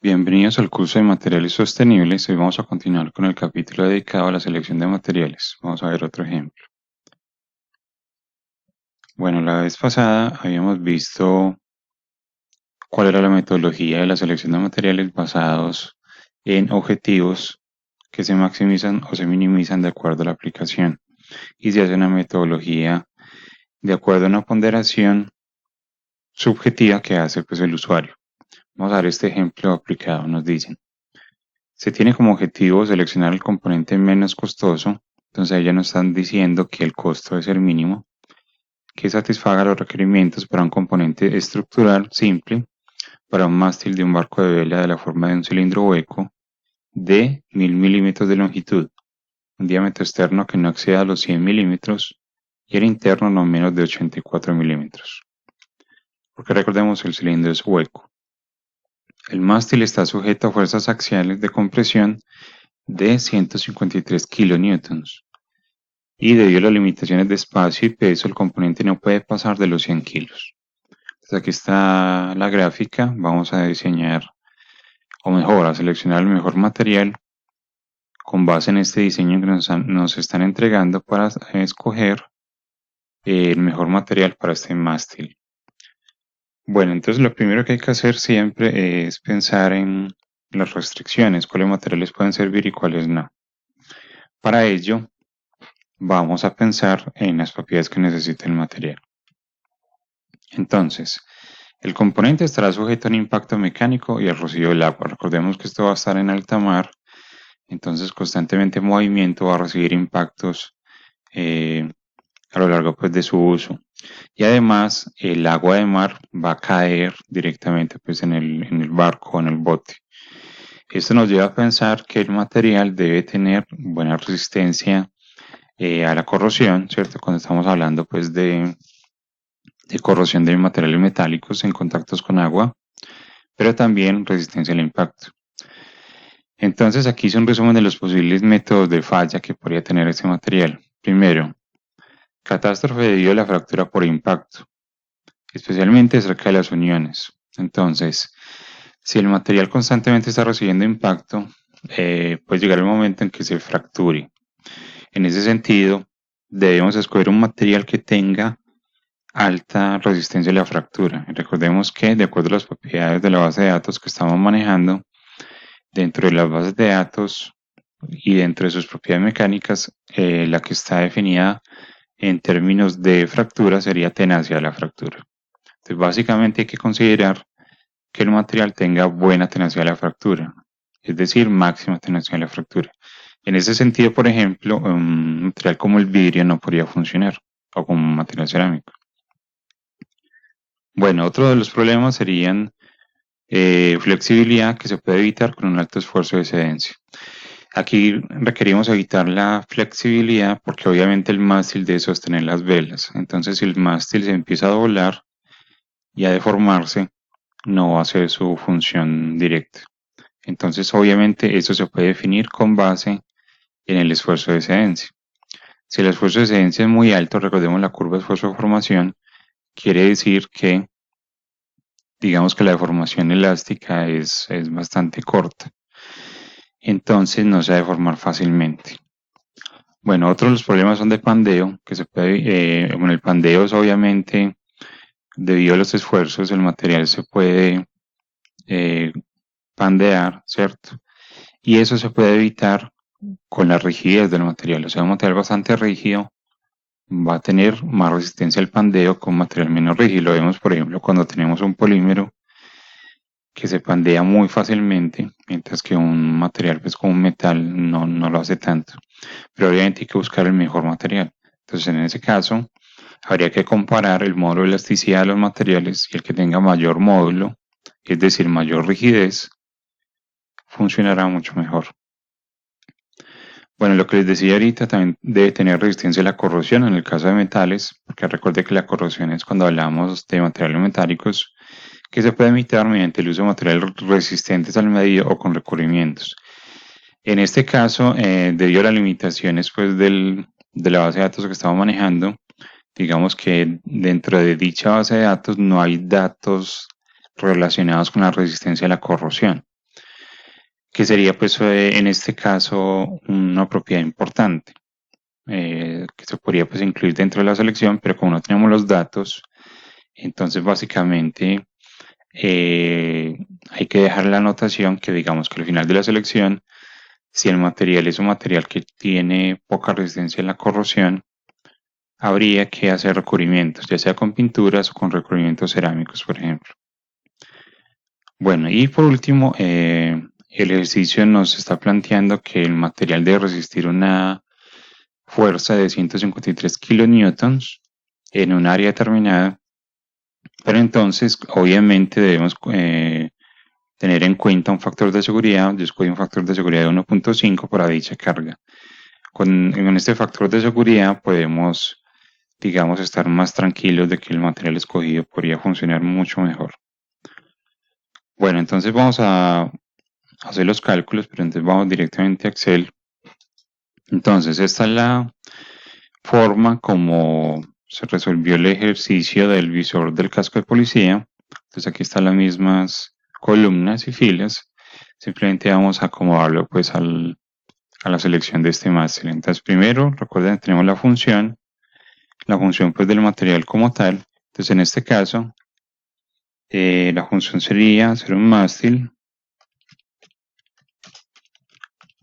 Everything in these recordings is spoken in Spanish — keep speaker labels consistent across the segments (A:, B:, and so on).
A: Bienvenidos al curso de materiales sostenibles. Hoy vamos a continuar con el capítulo dedicado a la selección de materiales. Vamos a ver otro ejemplo. Bueno, la vez pasada habíamos visto cuál era la metodología de la selección de materiales basados en objetivos que se maximizan o se minimizan de acuerdo a la aplicación. Y se hace una metodología de acuerdo a una ponderación subjetiva que hace pues, el usuario. Vamos a ver este ejemplo aplicado. Nos dicen, se tiene como objetivo seleccionar el componente menos costoso, entonces ahí ya nos están diciendo que el costo es el mínimo, que satisfaga los requerimientos para un componente estructural simple, para un mástil de un barco de vela de la forma de un cilindro hueco de 1000 milímetros de longitud, un diámetro externo que no exceda los 100 milímetros y el interno no menos de 84 milímetros. Porque recordemos, el cilindro es hueco. El mástil está sujeto a fuerzas axiales de compresión de 153 kilonewtons. Y debido a las limitaciones de espacio y peso, el componente no puede pasar de los 100 kilos. Entonces aquí está la gráfica. Vamos a diseñar, o mejor, a seleccionar el mejor material con base en este diseño que nos están entregando para escoger el mejor material para este mástil. Bueno, entonces lo primero que hay que hacer siempre es pensar en las restricciones, cuáles materiales pueden servir y cuáles no. Para ello, vamos a pensar en las propiedades que necesita el material. Entonces, el componente estará sujeto a un impacto mecánico y al rocío del agua. Recordemos que esto va a estar en alta mar, entonces constantemente en movimiento va a recibir impactos a lo largo pues, de su uso. Y además el agua de mar va a caer directamente pues, en el barco o en el bote. Esto nos lleva a pensar que el material debe tener buena resistencia a la corrosión, ¿cierto? Cuando estamos hablando pues de corrosión de materiales metálicos en contactos con agua, pero también resistencia al impacto. Entonces aquí hice un resumen de los posibles métodos de falla que podría tener este material. Primero, catástrofe debido a la fractura por impacto, especialmente cerca de las uniones. Entonces, si el material constantemente está recibiendo impacto, puede llegar el momento en que se fracture. En ese sentido, debemos escoger un material que tenga alta resistencia a la fractura. Recordemos que, de acuerdo a las propiedades de la base de datos que estamos manejando, dentro de las bases de datos y dentro de sus propiedades mecánicas, la que está definida en términos de fractura sería tenacia de la fractura. Entonces, básicamente hay que considerar que el material tenga buena tenacia de la fractura, es decir, máxima tenacia de la fractura. En ese sentido, por ejemplo, un material como el vidrio no podría funcionar, o como un material cerámico. Bueno, otro de los problemas serían flexibilidad, que se puede evitar con un alto esfuerzo de excedencia. Aquí requerimos evitar la flexibilidad porque obviamente el mástil debe sostener las velas. Entonces, si el mástil se empieza a doblar y a deformarse, no va a hacer su función directa. Entonces, obviamente, eso se puede definir con base en el esfuerzo de excedencia. Si el esfuerzo de excedencia es muy alto, recordemos la curva de esfuerzo de formación, quiere decir que digamos que la deformación elástica es bastante corta. Entonces no se va a deformar fácilmente. Bueno, otros de los problemas son de pandeo, que se puede, el pandeo es obviamente, debido a los esfuerzos, el material se puede pandear, ¿cierto? Y eso se puede evitar con la rigidez del material. O sea, un material bastante rígido va a tener más resistencia al pandeo con material menos rígido. Lo vemos, por ejemplo, cuando tenemos un polímero que se pandea muy fácilmente, mientras que un material pues como un metal no lo hace tanto. Pero obviamente hay que buscar el mejor material. Entonces en ese caso habría que comparar el módulo de elasticidad de los materiales y el que tenga mayor módulo, es decir, mayor rigidez, funcionará mucho mejor. Bueno, lo que les decía ahorita también debe tener resistencia a la corrosión en el caso de metales, porque recuerde que la corrosión es cuando hablamos de materiales metálicos que se puede evitar mediante el uso de materiales resistentes al medio o con recubrimientos. En este caso, debido a las limitaciones pues, de la base de datos que estamos manejando, digamos que dentro de dicha base de datos no hay datos relacionados con la resistencia a la corrosión. que sería pues en este caso una propiedad importante, que se podría pues incluir dentro de la selección, pero como no tenemos los datos, entonces básicamente hay que dejar la anotación que digamos que al final de la selección, si el material es un material que tiene poca resistencia a la corrosión, habría que hacer recubrimientos, ya sea con pinturas o con recubrimientos cerámicos, por ejemplo. Bueno, y por último, el ejercicio nos está planteando que el material debe resistir una fuerza de 153 kilonewtons en un área determinada, pero entonces obviamente debemos tener en cuenta un factor de seguridad. Yo escogí un factor de seguridad de 1.5 para dicha carga. Con este factor de seguridad podemos, digamos, estar más tranquilos de que el material escogido podría funcionar mucho mejor. Bueno, entonces vamos a hacer los cálculos, pero entonces vamos directamente a Excel. Entonces, esta es la forma como se resolvió el ejercicio del visor del casco de policía. Entonces aquí están las mismas columnas y filas. Simplemente vamos a acomodarlo pues a la selección de este máster. Entonces primero, recuerden, tenemos la función pues del material como tal. Entonces en este caso, la función sería hacer un mástil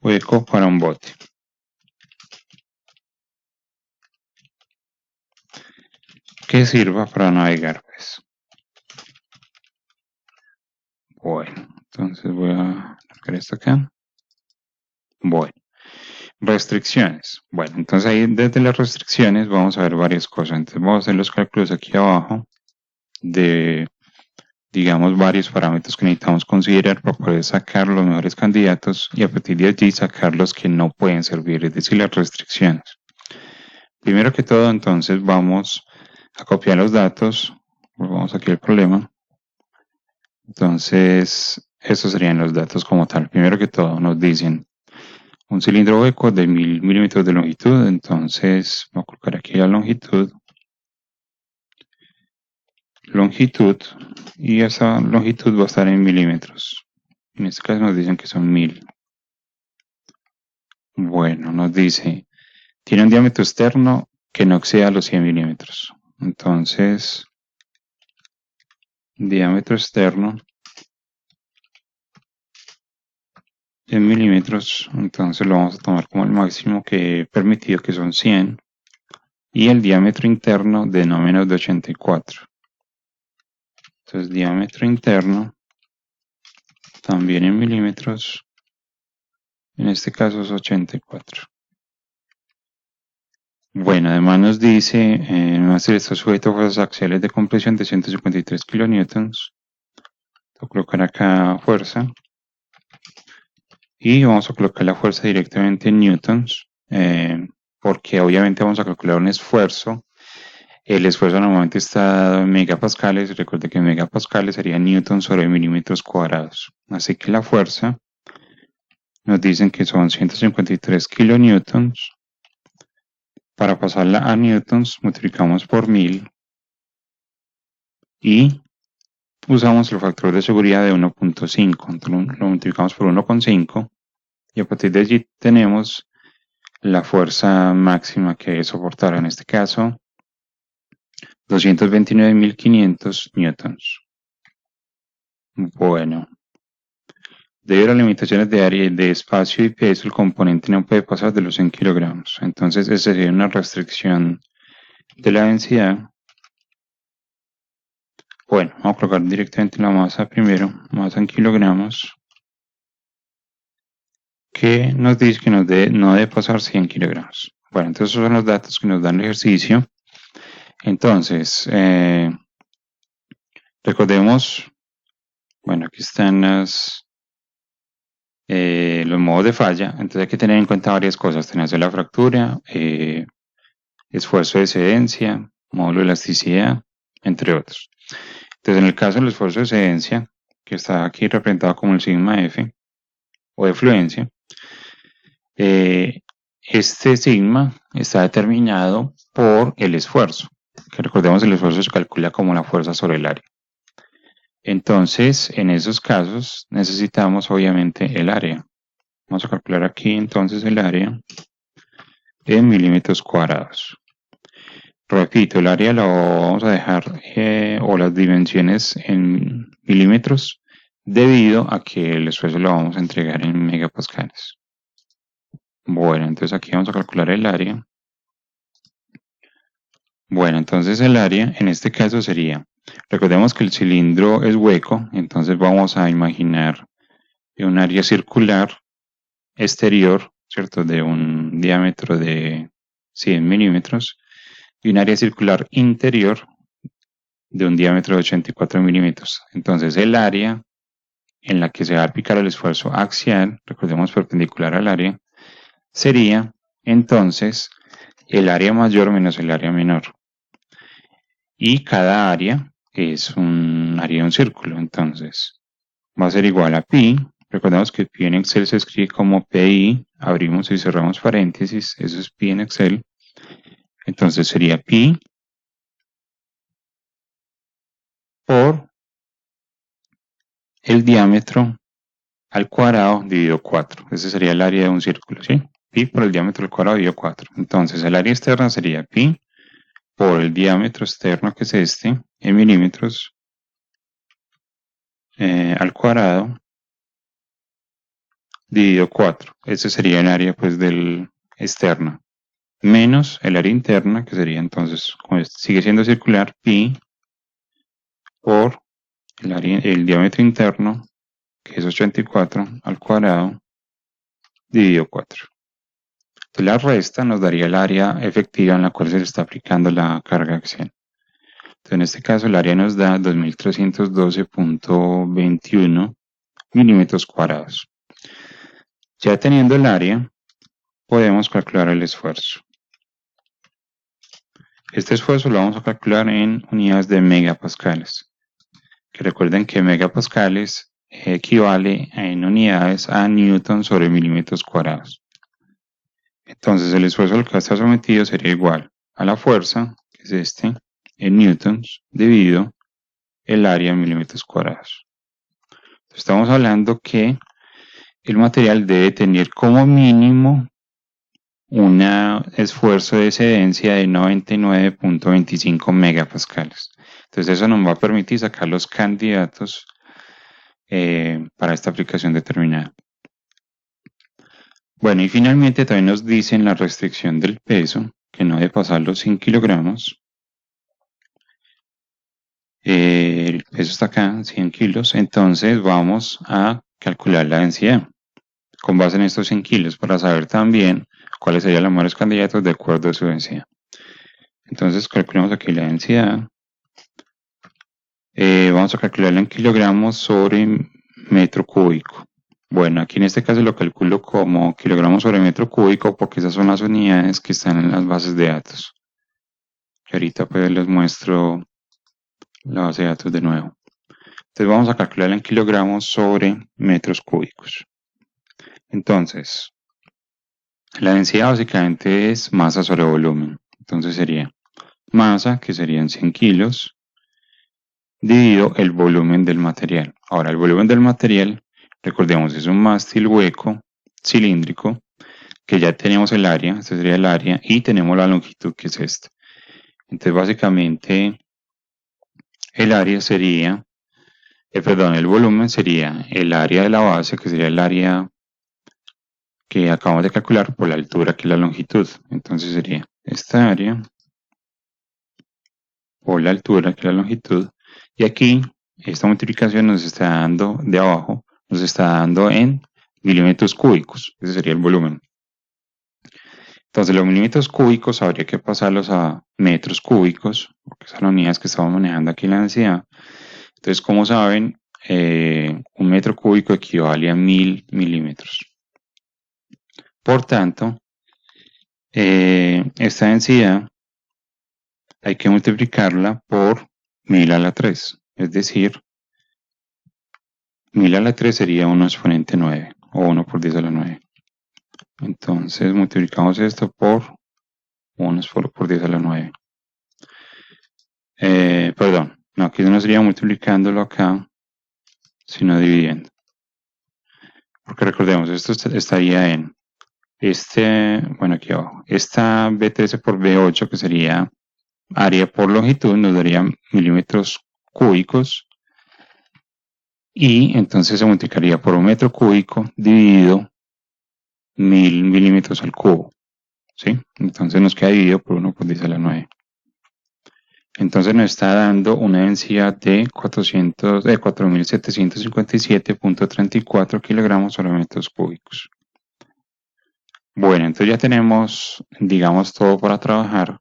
A: hueco para un bote. Que sirva para navegar, pues. Bueno, entonces voy a marcar esto acá. Bueno, restricciones. Bueno, entonces ahí desde las restricciones vamos a ver varias cosas. Entonces vamos a hacer los cálculos aquí abajo de, digamos, varios parámetros que necesitamos considerar para poder sacar los mejores candidatos y a partir de allí sacar los que no pueden servir, es decir, las restricciones. Primero que todo, entonces vamos a copiar los datos. Vamos aquí al problema. Entonces, estos serían los datos como tal. Primero que todo, nos dicen un cilindro hueco de 1000 milímetros de longitud. Entonces, voy a colocar aquí la longitud. Y esa longitud va a estar en milímetros. En este caso nos dicen que son 1000. Bueno, nos dice, tiene un diámetro externo que no exceda los 100 milímetros. Entonces, diámetro externo en milímetros, entonces lo vamos a tomar como el máximo que permitido, que son 100, y el diámetro interno de no menos de 84. Entonces, diámetro interno también en milímetros, en este caso es 84. Bueno, además nos dice, está sujeto a fuerzas axiales de compresión de 153 kilonewtons. Voy a colocar acá fuerza. Y vamos a colocar la fuerza directamente en newtons, porque obviamente vamos a calcular un esfuerzo. El esfuerzo normalmente está dado en megapascales. Recuerde que megapascales sería newtons sobre milímetros cuadrados. Así que la fuerza nos dicen que son 153 kilonewtons. Para pasarla a newtons multiplicamos por 1000 y usamos el factor de seguridad de 1.5. Entonces lo multiplicamos por 1.5 y a partir de allí tenemos la fuerza máxima que soportará, en este caso 229.500 newtons. Bueno, debido a las limitaciones de área, de espacio y peso, el componente no puede pasar de los 100 kilogramos. Entonces, esa sería una restricción de la densidad. Bueno, vamos a colocar directamente la masa primero, masa en kilogramos, que nos dice que no debe pasar 100 kilogramos. Bueno, entonces esos son los datos que nos dan el ejercicio. Entonces, recordemos, bueno, aquí están los modos de falla. Entonces hay que tener en cuenta varias cosas: tenacidad de la fractura, esfuerzo de excedencia, módulo de elasticidad, entre otros. Entonces, en el caso del esfuerzo de excedencia, que está aquí representado como el sigma F, o de fluencia, este sigma está determinado por el esfuerzo, que recordemos el esfuerzo se calcula como la fuerza sobre el área. Entonces, en esos casos, necesitamos obviamente el área. Vamos a calcular aquí entonces el área en milímetros cuadrados. Repito, el área lo vamos a dejar o las dimensiones en milímetros debido a que el esfuerzo lo vamos a entregar en megapascales. Bueno, entonces aquí vamos a calcular el área. Bueno, entonces el área en este caso sería, recordemos que el cilindro es hueco, entonces vamos a imaginar un área circular exterior, ¿cierto? De un diámetro de 100 milímetros y un área circular interior de un diámetro de 84 milímetros. Entonces el área en la que se va a aplicar el esfuerzo axial, recordemos perpendicular al área, sería entonces el área mayor menos el área menor. Y cada área es un área de un círculo, entonces va a ser igual a pi. Recordemos que pi en Excel se escribe como pi, abrimos y cerramos paréntesis, eso es pi en Excel. Entonces sería pi por el diámetro al cuadrado dividido 4. Ese sería el área de un círculo, ¿sí? Pi por el diámetro al cuadrado dividido 4. Entonces el área externa sería pi por el diámetro externo, que es este, en milímetros, al cuadrado dividido 4. Ese sería el área pues del externo. Menos el área interna, que sería entonces, como sigue siendo circular, pi por el diámetro interno, que es 84 al cuadrado, dividido 4. Entonces la resta nos daría el área efectiva en la cual se le está aplicando la carga axial. Entonces en este caso el área nos da 2312.21 milímetros cuadrados. Ya teniendo el área, podemos calcular el esfuerzo. Este esfuerzo lo vamos a calcular en unidades de megapascales. Que recuerden que megapascales equivale en unidades a newton sobre milímetros cuadrados. Entonces el esfuerzo al que está sometido sería igual a la fuerza, que es este, en newtons, dividido el área en milímetros cuadrados. Entonces, estamos hablando que el material debe tener como mínimo un esfuerzo de excedencia de 99.25 megapascales. Entonces eso nos va a permitir sacar los candidatos para esta aplicación determinada. Bueno, y finalmente también nos dicen la restricción del peso, que no debe pasar los 100 kilogramos. El peso está acá, 100 kilos, entonces vamos a calcular la densidad con base en estos 100 kilos para saber también cuáles serían los mejores candidatos de acuerdo a su densidad. Entonces calculamos aquí la densidad. Vamos a calcularla en kilogramos sobre metro cúbico. Bueno, aquí en este caso lo calculo como kilogramos sobre metro cúbico porque esas son las unidades que están en las bases de datos. Y ahorita pues les muestro la base de datos de nuevo. Entonces vamos a calcularla en kilogramos sobre metros cúbicos. Entonces, la densidad básicamente es masa sobre volumen. Entonces sería masa, que serían 100 kilos, dividido el volumen del material. Ahora, el volumen del material, recordemos, es un mástil hueco, cilíndrico, que ya tenemos el área, este sería el área, y tenemos la longitud, que es esta. Entonces, básicamente, el área sería, el volumen sería el área de la base, que sería el área que acabamos de calcular por la altura, que es la longitud. Entonces sería esta área por la altura, que es la longitud. Y aquí, esta multiplicación nos está dando de abajo, nos está dando en milímetros cúbicos. Ese sería el volumen. Entonces los milímetros cúbicos habría que pasarlos a metros cúbicos, porque son las unidades que estamos manejando aquí en la densidad. Entonces, como saben, un metro cúbico equivale a 1000 milímetros. Por tanto, esta densidad hay que multiplicarla por 1000 a la 3. Es decir, 1000 a la 3 sería 1 exponente 9 o 1 por 10 a la 9. Entonces multiplicamos esto por 1 por 10 a la 9. Perdón, no, aquí no sería multiplicándolo acá sino dividiendo. Porque recordemos, esto estaría en bueno, aquí abajo, esta B13 por B8, que sería área por longitud, nos daría milímetros cúbicos, y entonces se multiplicaría por un metro cúbico dividido 1000 milímetros al cubo, ¿sí? Entonces nos queda dividido por 1/10⁹. Entonces nos está dando una densidad de 4.757.34 kilogramos sobre metros cúbicos. Bueno, entonces ya tenemos, digamos, todo para trabajar.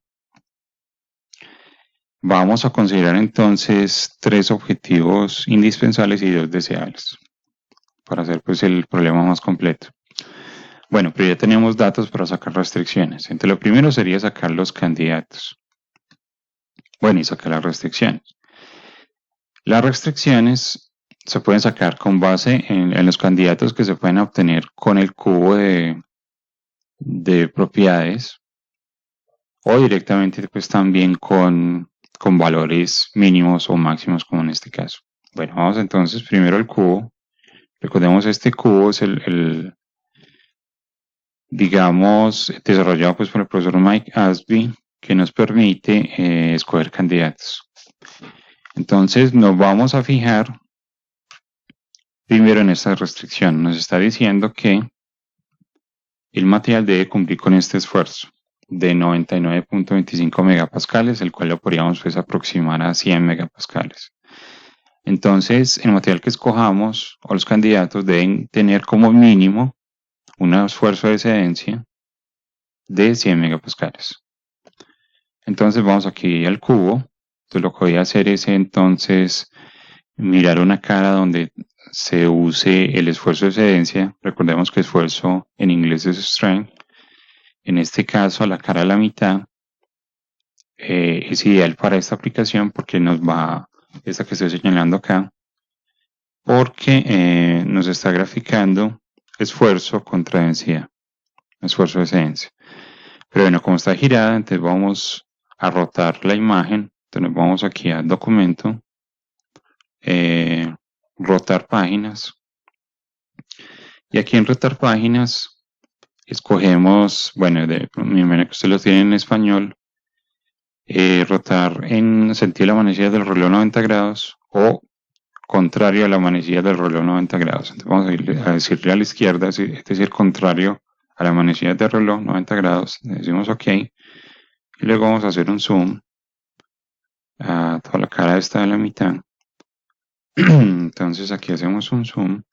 A: Vamos a considerar entonces 3 objetivos indispensables y 2 deseables para hacer pues el problema más completo. Bueno, pero ya tenemos datos para sacar restricciones. Entonces lo primero sería sacar los candidatos. Bueno, y sacar las restricciones. Las restricciones se pueden sacar con base en los candidatos que se pueden obtener con el cubo de propiedades, o directamente pues también con valores mínimos o máximos, como en este caso. Bueno, vamos entonces primero al cubo. Recordemos, este cubo es digamos, desarrollado pues por el profesor Mike Asby, que nos permite escoger candidatos. Entonces nos vamos a fijar primero en esta restricción. Nos está diciendo que el material debe cumplir con este esfuerzo de 99.25 megapascales, el cual lo podríamos pues aproximar a 100 megapascales. Entonces, el material que escojamos o los candidatos deben tener como mínimo un esfuerzo de excedencia de 100 megapascales. Entonces vamos aquí al cubo. Entonces lo que voy a hacer es entonces mirar una cara donde se use el esfuerzo de excedencia. Recordemos que esfuerzo en inglés es strain. En este caso, a la cara a la mitad es ideal para esta aplicación porque nos va, esta que estoy señalando acá, porque nos está graficando esfuerzo contra densidad, esfuerzo de excedencia. Pero bueno, como está girada, entonces vamos a rotar la imagen. Entonces vamos aquí a documento, rotar páginas, y aquí en rotar páginas escogemos, bueno, mi manera que ustedes lo tienen en español, rotar en sentido de la manecilla del reloj 90 grados o contrario a la manecilla del reloj 90 grados. Entonces vamos a decirle a la izquierda, es decir, contrario a la manecilla del reloj 90 grados, decimos OK, y luego vamos a hacer un zoom a toda la cara esta de la mitad. Entonces aquí hacemos un zoom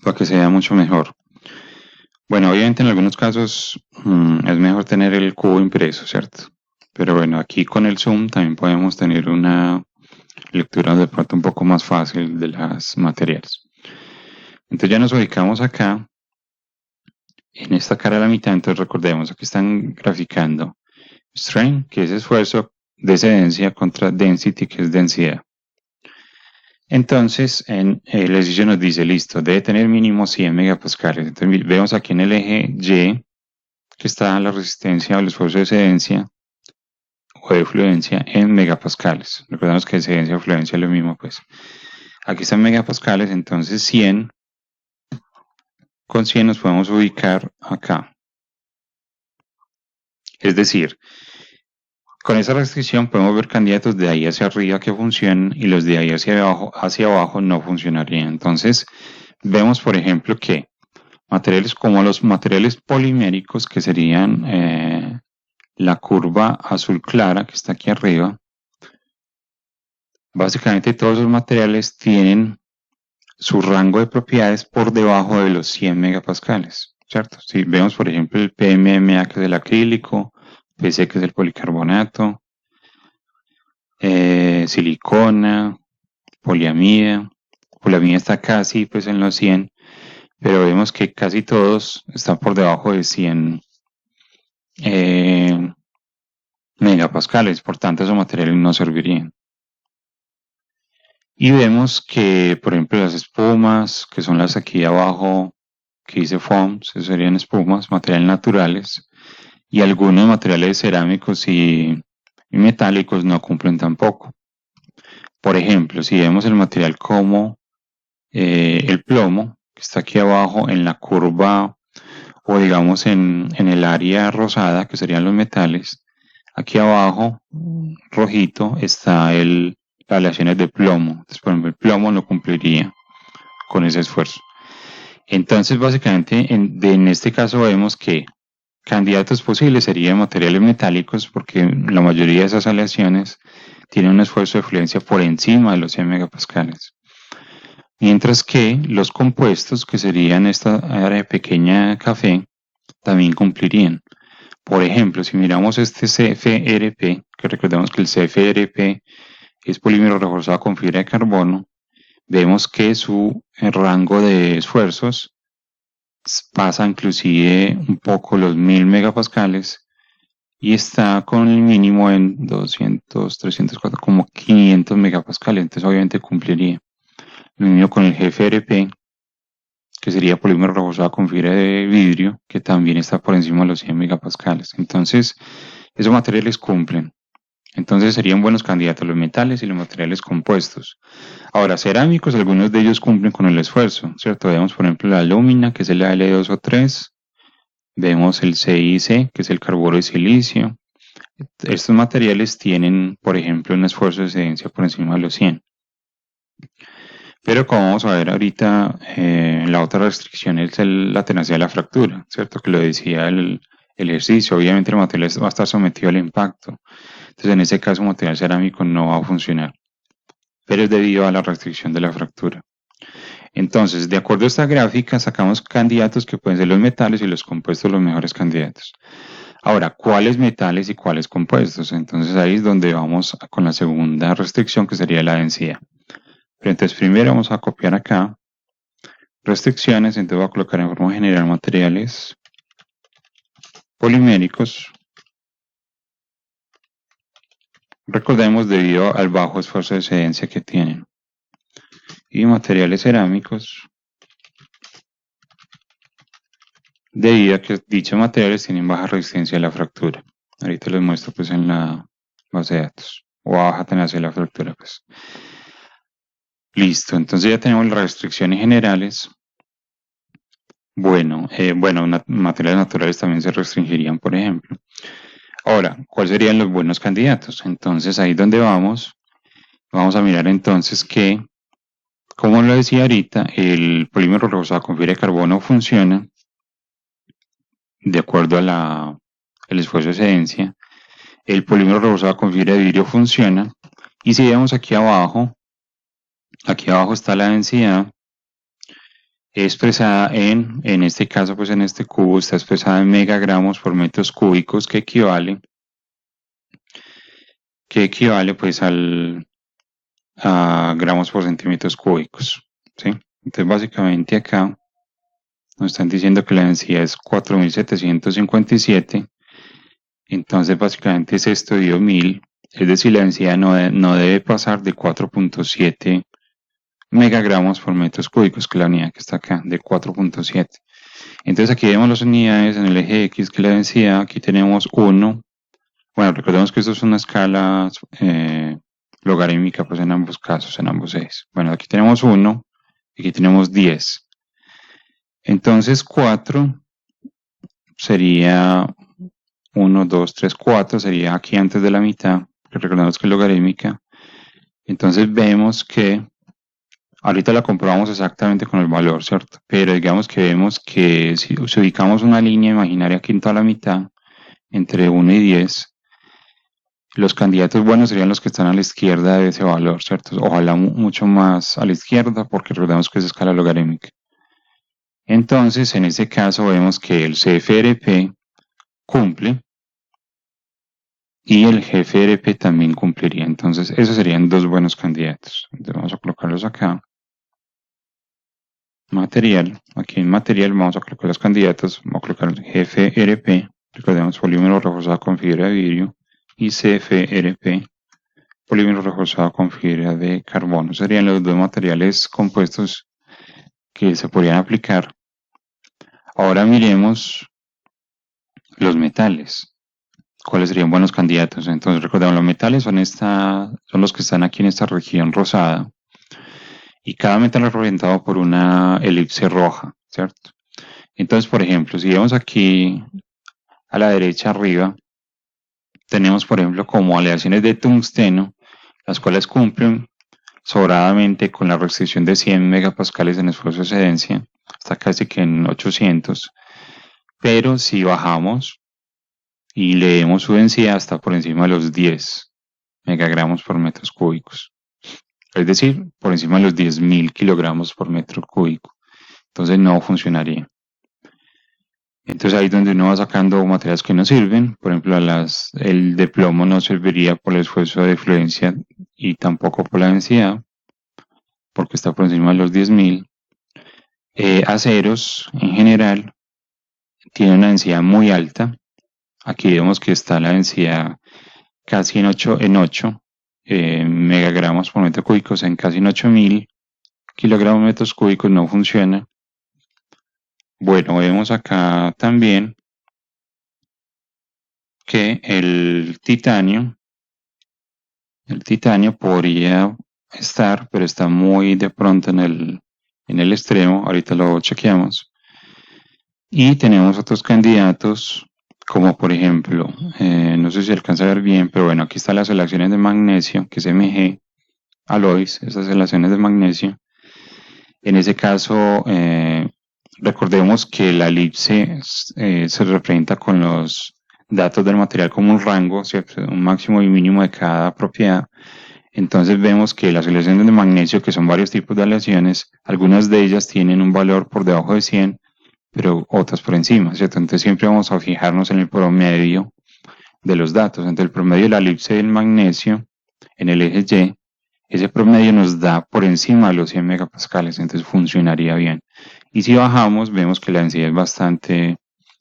A: para que se vea mucho mejor. Bueno, obviamente en algunos casos es mejor tener el cubo impreso, ¿cierto? Pero bueno, aquí con el zoom también podemos tener una lectura de pronto un poco más fácil de los materiales. Entonces ya nos ubicamos acá en esta cara a la mitad. Entonces recordemos, aquí están graficando strain, que es esfuerzo, de excedencia, contra density, que es densidad. Entonces el ejercicio nos dice, listo, debe tener mínimo 100 megapascales. Entonces vemos aquí en el eje Y que está la resistencia o el esfuerzo de excedencia o de fluencia en megapascales. Recordemos que excedencia o fluencia es lo mismo, pues. Aquí están megapascales, entonces 100, con 100 nos podemos ubicar acá. Es decir, con esa restricción podemos ver candidatos de ahí hacia arriba que funcionan y los de ahí hacia abajo no funcionarían. Entonces, vemos por ejemplo que materiales como los materiales poliméricos, que serían la curva azul clara que está aquí arriba, básicamente todos los materiales tienen su rango de propiedades por debajo de los 100 megapascales, ¿cierto? Si vemos por ejemplo el PMMA, que es el acrílico, PC, que es el policarbonato, silicona, poliamida. Poliamida está casi pues en los 100, pero vemos que casi todos están por debajo de 100 megapascales, por tanto esos materiales no servirían. Y vemos que, por ejemplo, las espumas, que son las aquí abajo, que dice foams, esas serían espumas, materiales naturales, y algunos materiales cerámicos y metálicos no cumplen tampoco. Por ejemplo, si vemos el material como el plomo, que está aquí abajo en la curva o digamos en el área rosada, que serían los metales, aquí abajo, rojito, está las aleaciones de plomo. Entonces, por ejemplo, el plomo no cumpliría con ese esfuerzo. Entonces, básicamente, en este caso vemos que candidatos posibles serían materiales metálicos porque la mayoría de esas aleaciones tienen un esfuerzo de fluencia por encima de los 100 megapascales. Mientras que los compuestos, que serían esta área pequeña café, también cumplirían. Por ejemplo, si miramos este CFRP, que recordemos que el CFRP es polímero reforzado con fibra de carbono, vemos que su rango de esfuerzos pasa inclusive un poco los 1000 megapascales y está con el mínimo en 200, 300, como 500 megapascales, entonces obviamente cumpliría. Lo mismo con el GFRP, que sería polímero reforzado con fibra de vidrio, que también está por encima de los 100 megapascales. Entonces, esos materiales cumplen. Entonces serían buenos candidatos los metales y los materiales compuestos. Ahora, cerámicos, algunos de ellos cumplen con el esfuerzo, ¿cierto? Vemos, por ejemplo, la alúmina, que es el Al2 o 3. Vemos el CIC, que es el carburo de silicio. Estos materiales tienen, por ejemplo, un esfuerzo de excedencia por encima de los 100. Pero como vamos a ver ahorita, la otra restricción es la tenacidad de la fractura, ¿cierto? Que lo decía el ejercicio. Obviamente el material va a estar sometido al impacto. Entonces en ese caso material cerámico no va a funcionar. Pero es debido a la restricción de la fractura. Entonces, de acuerdo a esta gráfica, sacamos candidatos que pueden ser los metales y los compuestos los mejores candidatos. Ahora, ¿cuáles metales y cuáles compuestos? Entonces ahí es donde vamos con la segunda restricción, que sería la densidad. Pero entonces primero vamos a copiar acá restricciones, entonces voy a colocar en forma general materiales poliméricos. Recordemos debido al bajo esfuerzo de excedencia que tienen. Y materiales cerámicos, debido a que dichos materiales tienen baja resistencia a la fractura. Ahorita les muestro pues en la base de datos, o baja tenacidad de la fractura pues. Listo, entonces ya tenemos las restricciones generales. Bueno, materiales naturales también se restringirían, por ejemplo. Ahora, ¿cuáles serían los buenos candidatos? Entonces ahí donde vamos a mirar entonces que, como lo decía ahorita, el polímero reforzado con fibra de carbono funciona de acuerdo a el esfuerzo de excedencia. El polímero reforzado con fibra de vidrio funciona. Y si vemos aquí abajo está la densidad expresada en este caso, pues en este cubo está expresada en megagramos por metros cúbicos, que equivale pues a gramos por centímetros cúbicos, ¿sí? Entonces básicamente acá nos están diciendo que la densidad es 4757, entonces básicamente es esto dividido 1000, es decir, la densidad no debe pasar de 4.7 megagramos por metros cúbicos, que es la unidad que está acá, de 4.7. Entonces aquí vemos las unidades en el eje X, que es la densidad. Aquí tenemos 1. Bueno, recordemos que esto es una escala logarítmica pues en ambos casos, en ambos ejes. Bueno, aquí tenemos 1 y aquí tenemos 10. Entonces 4 sería 1, 2, 3, 4, sería aquí antes de la mitad, que recordemos que es logarítmica. Entonces vemos que ahorita la comprobamos exactamente con el valor, ¿cierto? Pero digamos que vemos que si ubicamos una línea imaginaria aquí en toda la mitad, entre 1 y 10, los candidatos buenos serían los que están a la izquierda de ese valor, ¿cierto? Ojalá mucho más a la izquierda, porque recordemos que es escala logarítmica. Entonces, en este caso vemos que el CFRP cumple y el GFRP también cumpliría. Entonces, esos serían dos buenos candidatos. Entonces, vamos a colocarlos acá. Material, aquí en material vamos a colocar los candidatos, vamos a colocar el GFRP, recordemos polímero reforzado con fibra de vidrio, y CFRP, polímero reforzado con fibra de carbono. Serían los dos materiales compuestos que se podrían aplicar. Ahora miremos los metales. cuáles serían buenos candidatos. Entonces, recordemos, los metales son los que están aquí en esta región rosada, y cada metal es representado por una elipse roja, ¿cierto? Entonces, por ejemplo, si vemos aquí a la derecha arriba, tenemos, por ejemplo, como aleaciones de tungsteno, las cuales cumplen sobradamente con la restricción de 100 megapascales en esfuerzo de excedencia, está casi que en 800, pero si bajamos y leemos su densidad, está por encima de los 10 megagramos por metros cúbicos, es decir, por encima de los 10.000 kilogramos por metro cúbico. Entonces no funcionaría. Entonces ahí es donde uno va sacando materiales que no sirven. Por ejemplo, el de plomo no serviría por el esfuerzo de fluencia y tampoco por la densidad, porque está por encima de los 10.000. Aceros en general tienen una densidad muy alta. Aquí vemos que está la densidad casi en 8 megagramos por metro cúbico, o sea, en casi en 8.000 kilogramos metros cúbicos no funciona. Bueno, vemos acá también que el titanio podría estar, pero está muy de pronto en el extremo, ahorita lo chequeamos. Y tenemos otros candidatos, como por ejemplo, no sé si alcanza a ver bien, pero bueno, aquí están las aleaciones de magnesio, que es Mg, alloys, esas aleaciones de magnesio. En ese caso, recordemos que la elipse se representa con los datos del material como un rango, ¿cierto? Un máximo y mínimo de cada propiedad. Entonces vemos que las aleaciones de magnesio, que son varios tipos de aleaciones, algunas de ellas tienen un valor por debajo de 100, pero otras por encima, ¿cierto? Entonces siempre vamos a fijarnos en el promedio de los datos. Entonces el promedio de la elipse del magnesio en el eje Y, ese promedio nos da por encima de los 100 megapascales, entonces funcionaría bien. Y si bajamos, vemos que la densidad es bastante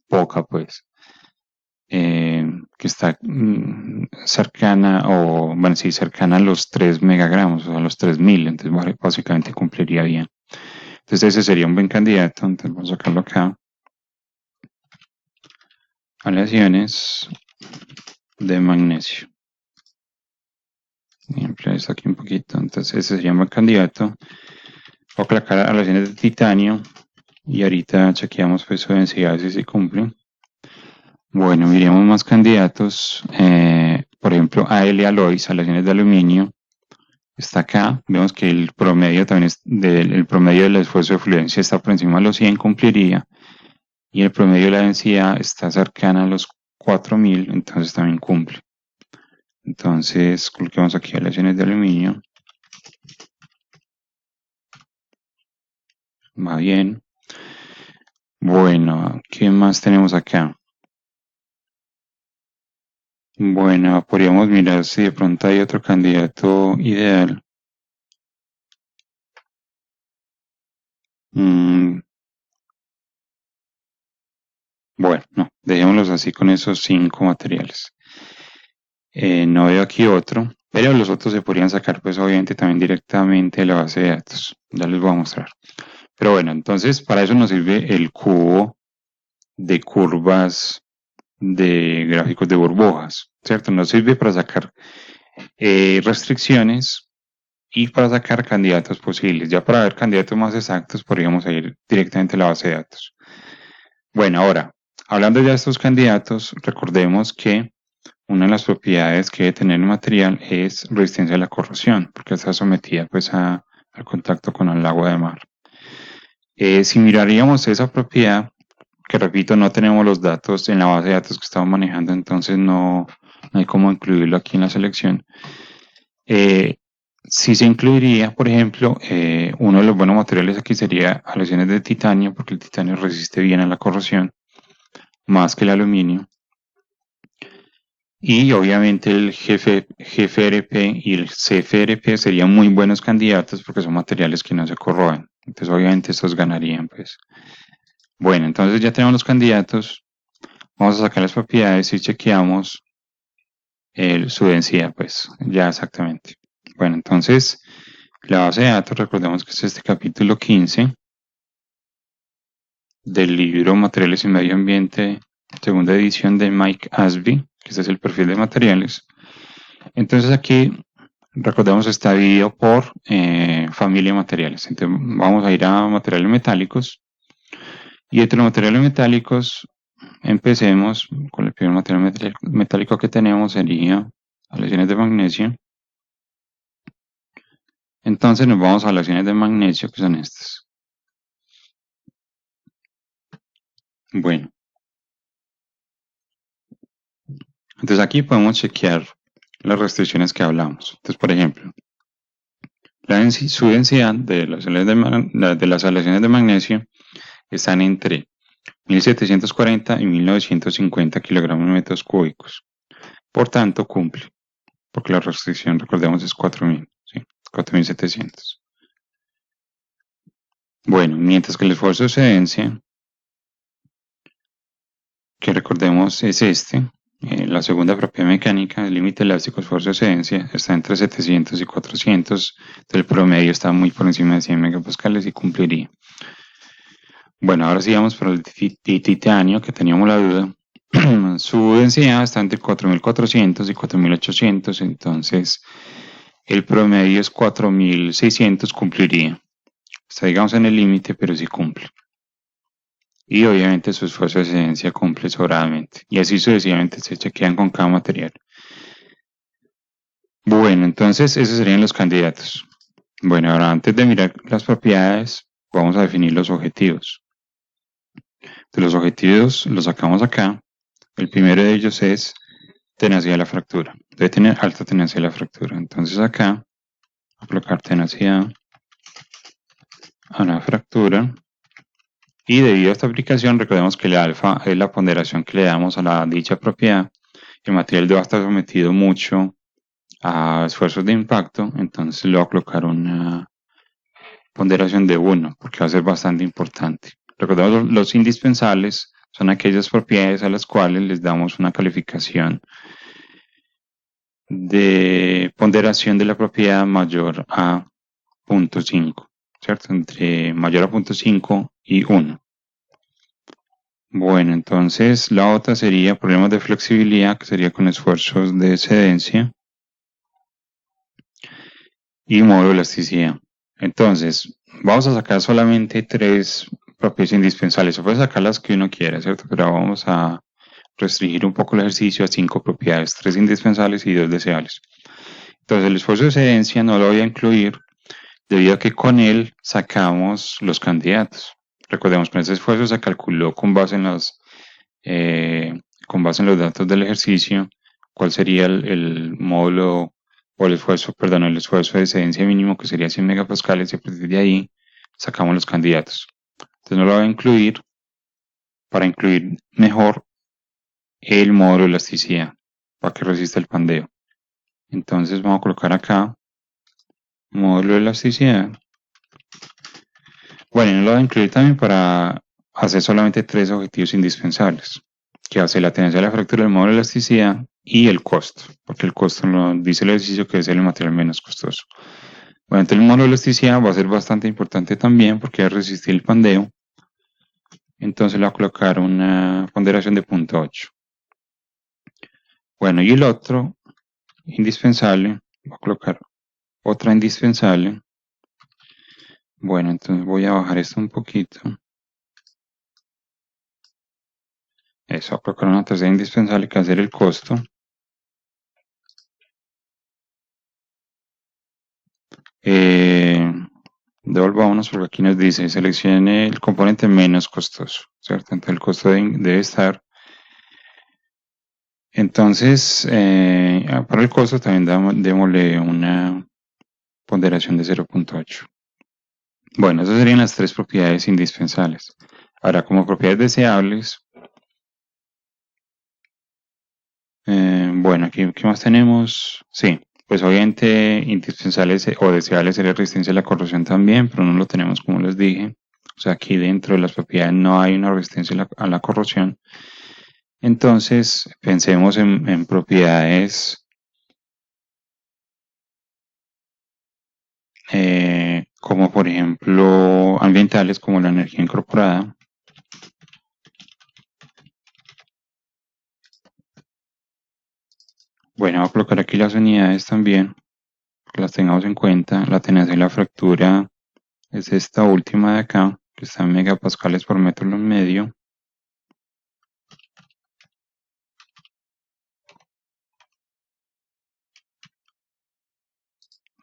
A: poca, pues, que está cercana, cercana a los 3 megagramos, o a los 3.000, entonces básicamente cumpliría bien. Entonces ese sería un buen candidato, entonces vamos a sacarlo acá. Aleaciones de magnesio. Ejemplo, esto aquí un poquito, entonces ese sería un buen candidato. Voy a colocar aleaciones de titanio y ahorita chequeamos pues su densidad si se cumple. Bueno, miremos más candidatos. Por ejemplo, AL alloys, aleaciones de aluminio. Está acá. Vemos que el promedio también el promedio del esfuerzo de fluencia está por encima de los 100, cumpliría. Y el promedio de la densidad está cercana a los 4.000, entonces también cumple. Entonces, coloquemos aquí aleaciones de aluminio. Va bien. Bueno, ¿qué más tenemos acá? Bueno, podríamos mirar si de pronto hay otro candidato ideal. Bueno, no, dejémoslos así con esos 5 materiales. No veo aquí otro, pero los otros se podrían sacar pues obviamente también directamente de la base de datos. Ya les voy a mostrar. Pero bueno, entonces para eso nos sirve el cubo de curvas de gráficos de burbujas, ¿cierto? Nos sirve para sacar restricciones y para sacar candidatos posibles. Ya para ver candidatos más exactos podríamos ir directamente a la base de datos. Bueno, ahora, hablando ya de estos candidatos, recordemos que una de las propiedades que debe tener el material es resistencia a la corrosión, porque está sometida pues al contacto con el agua de mar. Si miraríamos esa propiedad, que repito, no tenemos los datos en la base de datos que estamos manejando, entonces no hay cómo incluirlo aquí en la selección. Si se incluiría, por ejemplo, uno de los buenos materiales aquí sería aleaciones de titanio, porque el titanio resiste bien a la corrosión, más que el aluminio. Y obviamente el GFRP y el CFRP serían muy buenos candidatos porque son materiales que no se corroen. Entonces obviamente estos ganarían, pues. Bueno, entonces ya tenemos los candidatos. Vamos a sacar las propiedades y chequeamos su densidad, pues, ya exactamente. Bueno, entonces, la base de datos, recordemos que es este capítulo 15 del libro Materiales y Medio Ambiente, segunda edición de Mike Asby, que este es el perfil de materiales. Entonces aquí, recordemos, está dividido por familia de materiales. Entonces vamos a ir a materiales metálicos. Y entre los materiales metálicos, empecemos con el primer material metálico que tenemos, sería aleaciones de magnesio. Entonces nos vamos a aleaciones de magnesio, que son estas. Bueno, entonces aquí podemos chequear las restricciones que hablamos. Entonces, por ejemplo, su densidad de las aleaciones de magnesio están entre 1740 y 1950 kilogramos metros cúbicos. Por tanto, cumple, porque la restricción, recordemos, es 4000, ¿sí? 4700. Bueno, mientras que el esfuerzo de excedencia, que recordemos es este, la segunda propiedad mecánica, el límite elástico esfuerzo de excedencia, está entre 700 y 400, el promedio está muy por encima de 100 megapascales y cumpliría. Bueno, ahora sí vamos para el titanio, que teníamos la duda. Su densidad está entre 4400 y 4800, entonces el promedio es 4600, cumpliría. Está, digamos, en el límite, pero sí cumple. Y obviamente su esfuerzo de excedencia cumple sobradamente. Y así sucesivamente se chequean con cada material. Bueno, entonces esos serían los candidatos. Bueno, ahora antes de mirar las propiedades, vamos a definir los objetivos. De los objetivos los sacamos acá. El primero de ellos es tenacidad de la fractura. Debe tener alta tenacidad de la fractura. Entonces acá, voy a colocar tenacidad a la fractura. Y debido a esta aplicación, recordemos que el alfa es la ponderación que le damos a la dicha propiedad. El material debe estar sometido mucho a esfuerzos de impacto, entonces le voy a colocar una ponderación de 1, porque va a ser bastante importante. Recordemos, los indispensables son aquellas propiedades a las cuales les damos una calificación de ponderación de la propiedad mayor a 0.5, ¿cierto? Entre mayor a 0.5 y 1. Bueno, entonces la otra sería problemas de flexibilidad, que sería con esfuerzos de excedencia, y módulo de elasticidad. Entonces, vamos a sacar solamente 3 propiedades indispensables. Se puede sacar las que uno quiera, ¿cierto? Pero vamos a restringir un poco el ejercicio a 5 propiedades, 3 indispensables y 2 deseables. Entonces, el esfuerzo de excedencia no lo voy a incluir debido a que con él sacamos los candidatos. Recordemos que ese esfuerzo se calculó con base en los datos del ejercicio, cuál sería el módulo o el esfuerzo de excedencia mínimo, que sería 100 megapascales, y a partir de ahí sacamos los candidatos. Entonces no lo voy a incluir para incluir mejor el módulo de elasticidad, para que resista el pandeo. Entonces vamos a colocar acá módulo de elasticidad. Bueno, no lo voy a incluir también para hacer solamente 3 objetivos indispensables, que hace la tenacidad de la fractura, el módulo de elasticidad y el costo, porque el costo lo dice el ejercicio que es el material menos costoso. Bueno, entonces el módulo de elasticidad va a ser bastante importante también porque va a resistir el pandeo. Entonces le voy a colocar una ponderación de 0.8. Bueno, y el otro indispensable, voy a colocar otra indispensable. Bueno, entonces voy a bajar esto un poquito. Eso, voy a colocar una tercera indispensable, que va a ser el costo. Devolvámonos porque aquí nos dice seleccione el componente menos costoso, ¿cierto? Entonces el costo debe estar. Entonces, para el costo también démosle una ponderación de 0.8. Bueno, esas serían las 3 propiedades indispensables. Ahora, como propiedades deseables, bueno, aquí, ¿qué más tenemos? Sí, pues obviamente indispensables o deseables sería resistencia a la corrosión también, pero no lo tenemos como les dije. O sea, aquí dentro de las propiedades no hay una resistencia a la corrosión. Entonces, pensemos en propiedades como por ejemplo ambientales, como la energía incorporada. Bueno, voy a colocar aquí las unidades también, que las tengamos en cuenta. La tenacidad de la fractura es esta última de acá, que está en megapascales por metro en medio.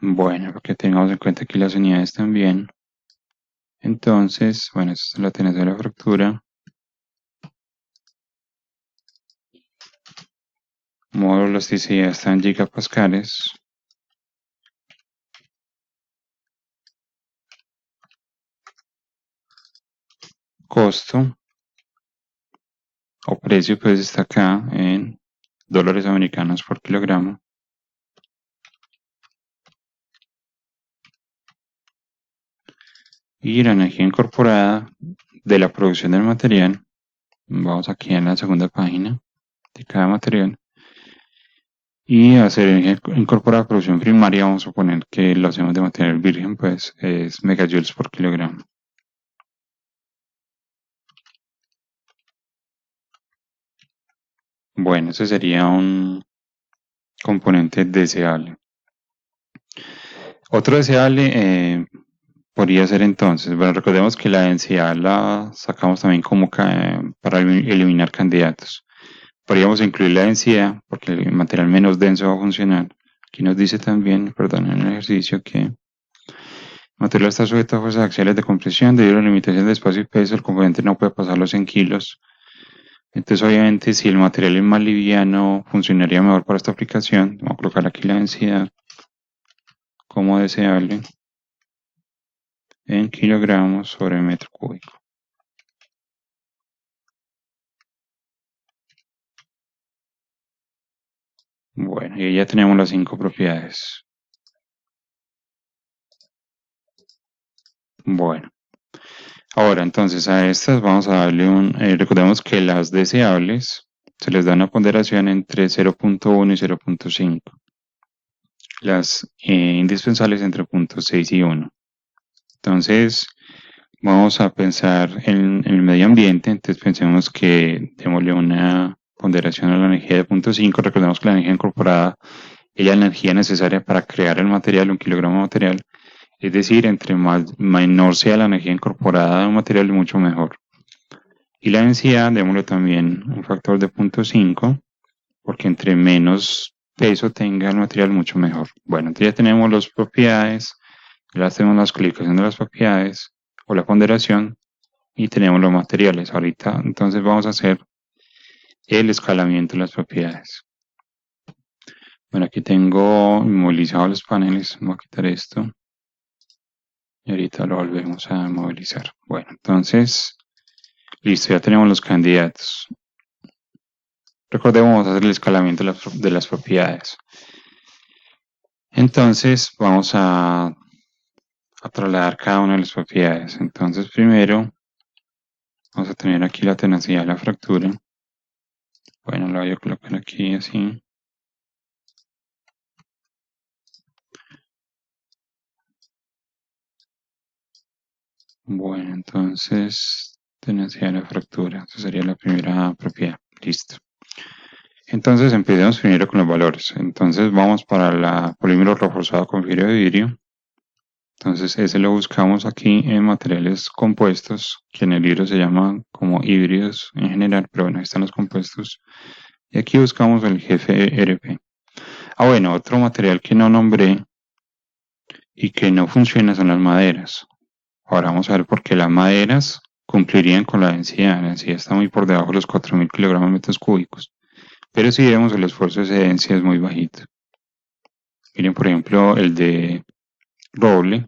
A: Bueno, porque tengamos en cuenta aquí las unidades también. Entonces, bueno, esta es la tenacidad de la fractura. Módulo de elasticidad está en gigapascales. Costo o precio pues está acá en dólares americanos por kilogramo. Y la energía incorporada de la producción del material, vamos aquí en la segunda página de cada material, y hacer energía incorporada a producción primaria, vamos a poner que lo hacemos de material virgen, pues es megajoules por kilogramo. Bueno, ese sería un componente deseable. Otro deseable podría ser entonces, bueno, recordemos que la densidad la sacamos también como para eliminar candidatos. Podríamos incluir la densidad, porque el material menos denso va a funcionar. Aquí nos dice también, perdón, en el ejercicio que el material está sujeto a fuerzas axiales de compresión debido a la limitación de espacio y peso, el componente no puede pasar los 100 kilos. Entonces, obviamente, si el material es más liviano, funcionaría mejor para esta aplicación. Vamos a colocar aquí la densidad como deseable en kilogramos sobre metro cúbico. Bueno, y ya tenemos las 5 propiedades. Bueno, ahora entonces a estas vamos a darle recordemos que las deseables se les da una ponderación entre 0.1 y 0.5. Las indispensables entre 0.6 y 1. Entonces, vamos a pensar en el medio ambiente, entonces pensemos que démosle una ponderación a la energía de 0.5. Recordemos que la energía incorporada es la energía necesaria para crear el material, 1 kilogramo de material. Es decir, entre menor sea la energía incorporada de un material, mucho mejor. Y la densidad, démosle también un factor de 0.5, porque entre menos peso tenga el material, mucho mejor. Bueno, entonces ya tenemos las propiedades, ya tenemos la calificación de las propiedades o la ponderación y tenemos los materiales. Ahorita entonces vamos a hacer el escalamiento de las propiedades. Bueno, aquí tengo inmovilizados los paneles, voy a quitar esto y ahorita lo volvemos a movilizar. Bueno, entonces, listo, ya tenemos los candidatos. Recordemos hacer el escalamiento de las propiedades. Entonces vamos a trasladar cada una de las propiedades. Entonces primero vamos a tener aquí la tenacidad de la fractura. Bueno, lo voy a colocar aquí así. Bueno, entonces tenacidad de la fractura. Esa sería la primera propiedad. Listo. Entonces empecemos primero con los valores. Entonces vamos para la polímero reforzado con fibra de vidrio. Entonces ese lo buscamos aquí en materiales compuestos, que en el libro se llaman como híbridos en general, pero bueno, ahí están los compuestos. Y aquí buscamos el GFRP. Ah, bueno, otro material que no nombré y que no funciona son las maderas. Ahora vamos a ver por qué las maderas cumplirían con la densidad. La densidad está muy por debajo de los 4.000 kilogramos metros cúbicos. Pero si vemos el esfuerzo de densidad es muy bajito. Miren, por ejemplo, el de roble.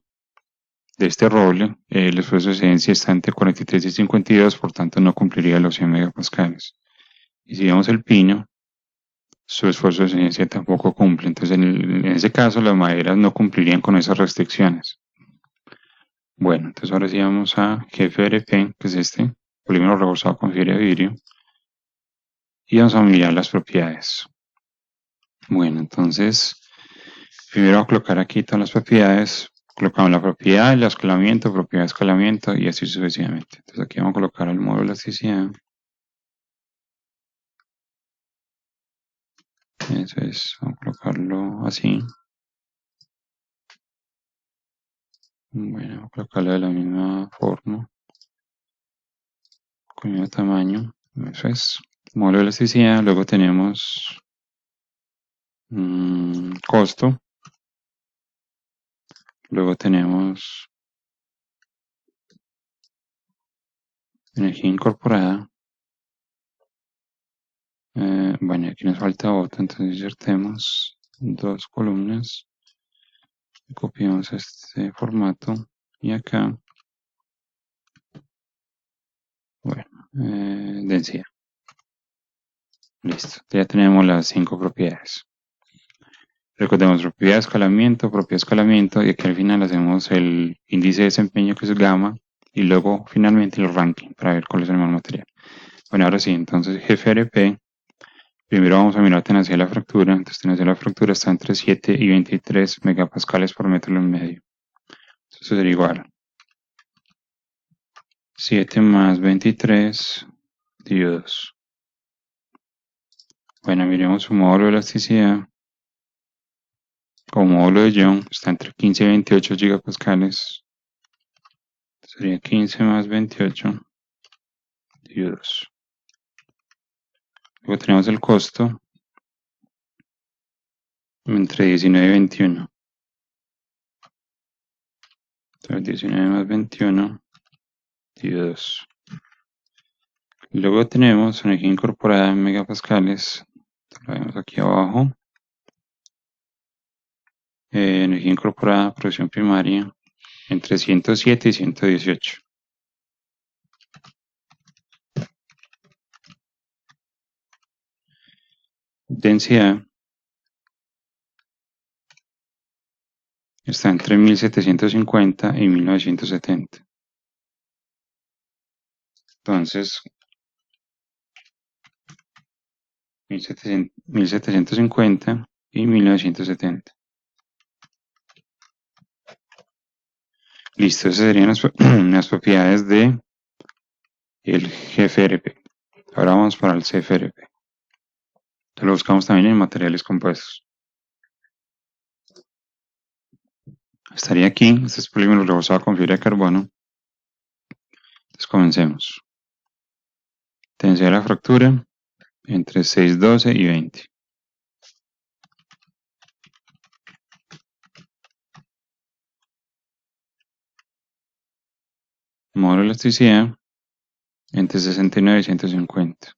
A: De este roble, el esfuerzo de excedencia está entre 43 y 52, por tanto no cumpliría los 100 megapascales. Y si vemos el pino, su esfuerzo de excedencia tampoco cumple. Entonces, en ese caso, las maderas no cumplirían con esas restricciones. Bueno, entonces ahora sí vamos a GFRP, que es este, polímero reforzado con fibra de vidrio. Y vamos a mirar las propiedades. Bueno, entonces, primero voy a colocar aquí todas las propiedades. Colocamos la propiedad, el escalamiento, propiedad de escalamiento y así sucesivamente. Entonces aquí vamos a colocar el módulo de elasticidad. Eso es, vamos a colocarlo así. Bueno, vamos a colocarlo de la misma forma, con el mismo tamaño. Eso es. Módulo de elasticidad, luego tenemos costo, luego tenemos energía incorporada. Bueno, aquí nos falta otra, entonces insertemos dos columnas, copiamos este formato y acá, bueno, densidad. Listo, ya tenemos las 5 propiedades. Recordemos propiedad de escalamiento, y aquí al final hacemos el índice de desempeño, que es gamma, y luego finalmente el ranking para ver cuál es el más material. Bueno, ahora sí, entonces GFRP, primero vamos a mirar tenacidad de la fractura. Entonces tenacidad de la fractura está entre 7 y 23 megapascales por metro en medio. Entonces sería igual 7 más 23 dividido 2. Bueno, miremos su módulo de elasticidad. Como módulo de Young está entre 15 y 28 gigapascales. Sería 15 más 28 dividido 2. Luego tenemos el costo entre 19 y 21. Entonces 19 más 21 dividido 2. Luego tenemos energía incorporada en megapascales. Lo vemos aquí abajo. Energía incorporada, producción primaria, entre 107 y 118. Densidad está entre 1750 y 1970. Entonces, 1750 y 1970. Listo, esas serían las propiedades de el GFRP. Ahora vamos para el CFRP. Lo buscamos también en materiales compuestos. Estaría aquí, este es polímero rebosado con fibra de carbono. Entonces comencemos. Densidad de la fractura entre 612 y 20. Módulo de elasticidad entre 69 y 150.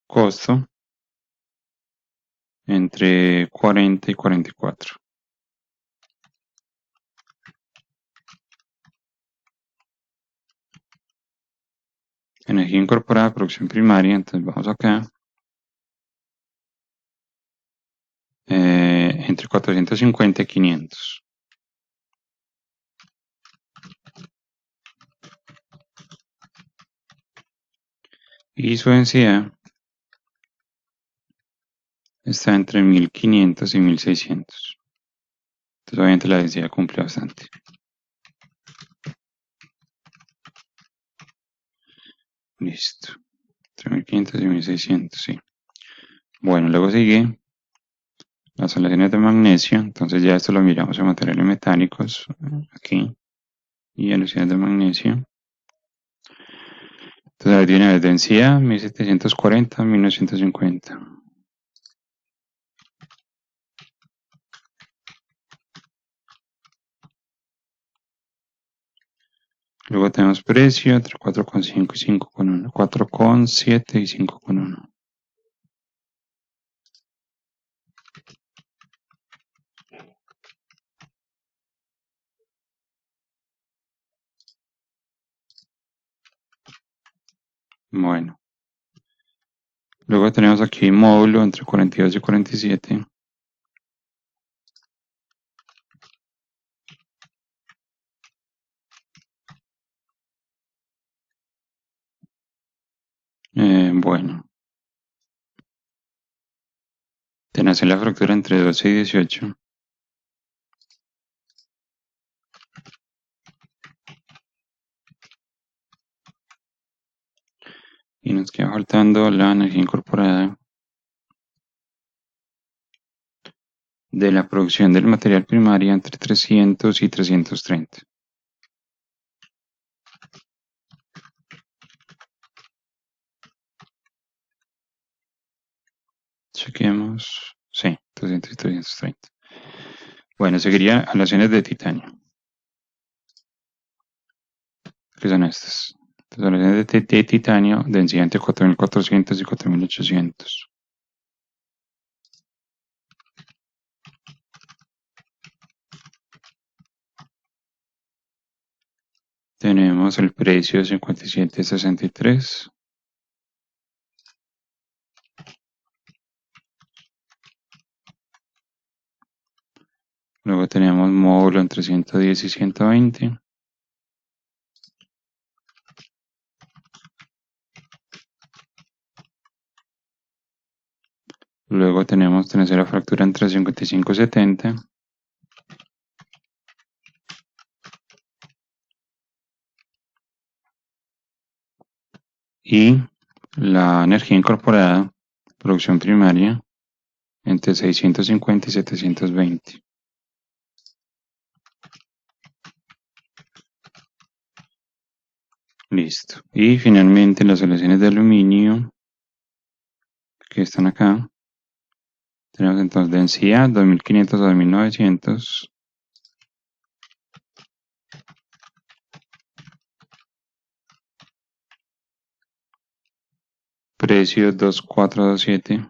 A: Costo entre 40 y 44. Energía incorporada, producción primaria, entonces vamos acá. Entre 450 y 500. Y su densidad está entre 1500 y 1600. Entonces obviamente la densidad cumple bastante. Listo. Entre 1500 y 1600, sí. Bueno, luego sigue las aleaciones de magnesio. Entonces ya esto lo miramos en materiales metálicos. Aquí. Y aleaciones de magnesio. Entonces ahí tiene la densidad 1740, 1950. Luego tenemos precio entre 4,5 y 5,1. 4,7 y 5,1. Bueno. Luego tenemos aquí módulo entre 42 y 47. Bueno. Tenacidad la fractura entre 12 y 18. Y nos queda faltando la energía incorporada de la producción del material primario entre 300 y 330. Chequemos. Sí, 300 y 330. Bueno, seguiría aleaciones de titanio, que son estas. Entonces, aleaciones de titanio, densidad entre 4400 y 4800. Tenemos el precio de 57.63. Luego tenemos módulo entre 110 y 120. Luego tenemos la fractura entre 55 y 70. Y la energía incorporada, producción primaria, entre 650 y 720. Listo. Y finalmente las aleaciones de aluminio, que están acá. Tenemos entonces densidad 2500 a 2900. Precio 2427.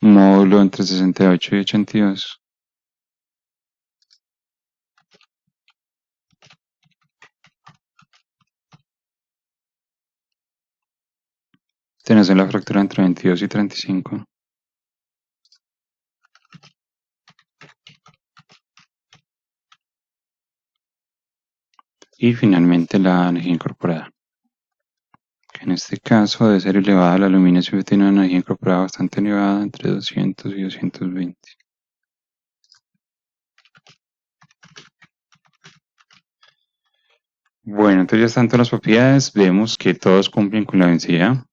A: Módulo entre 68 y 82. Tenemos la fractura entre 22 y 35. Y finalmente la energía incorporada, que en este caso debe ser elevada. El aluminio siempre tiene una energía incorporada bastante elevada, entre 200 y 220. Bueno, entonces ya están todas las propiedades. Vemos que todos cumplen con la densidad,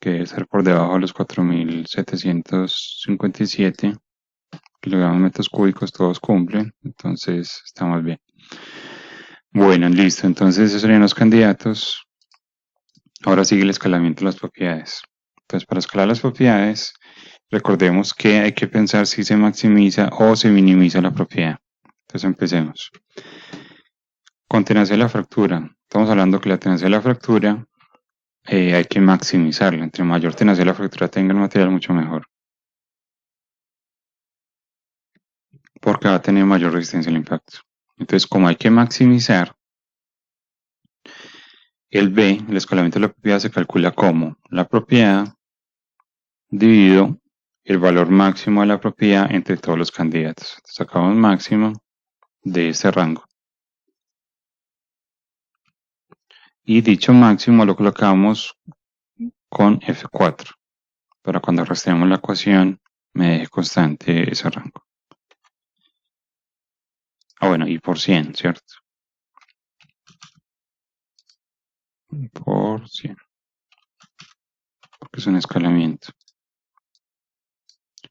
A: que debe ser por debajo de los 4757 kilogramos metros cúbicos. Todos cumplen, entonces estamos bien. Bueno, listo. Entonces esos serían los candidatos. Ahora sigue el escalamiento de las propiedades. Entonces, para escalar las propiedades, recordemos que hay que pensar si se maximiza o se minimiza la propiedad. Entonces, empecemos. Con tenacidad de la fractura. Estamos hablando que la tenacidad de la fractura hay que maximizarla. Entre mayor tenacidad de la fractura tenga el material, mucho mejor. Porque va a tener mayor resistencia al impacto. Entonces, como hay que maximizar, el B, el escalamiento de la propiedad, se calcula como la propiedad dividido el valor máximo de la propiedad entre todos los candidatos. Sacamos máximo de este rango. Y dicho máximo lo colocamos con F4. Para cuando rastreemos la ecuación me deje constante ese rango. Bueno, y por 100, ¿cierto? Por 100. Porque es un escalamiento.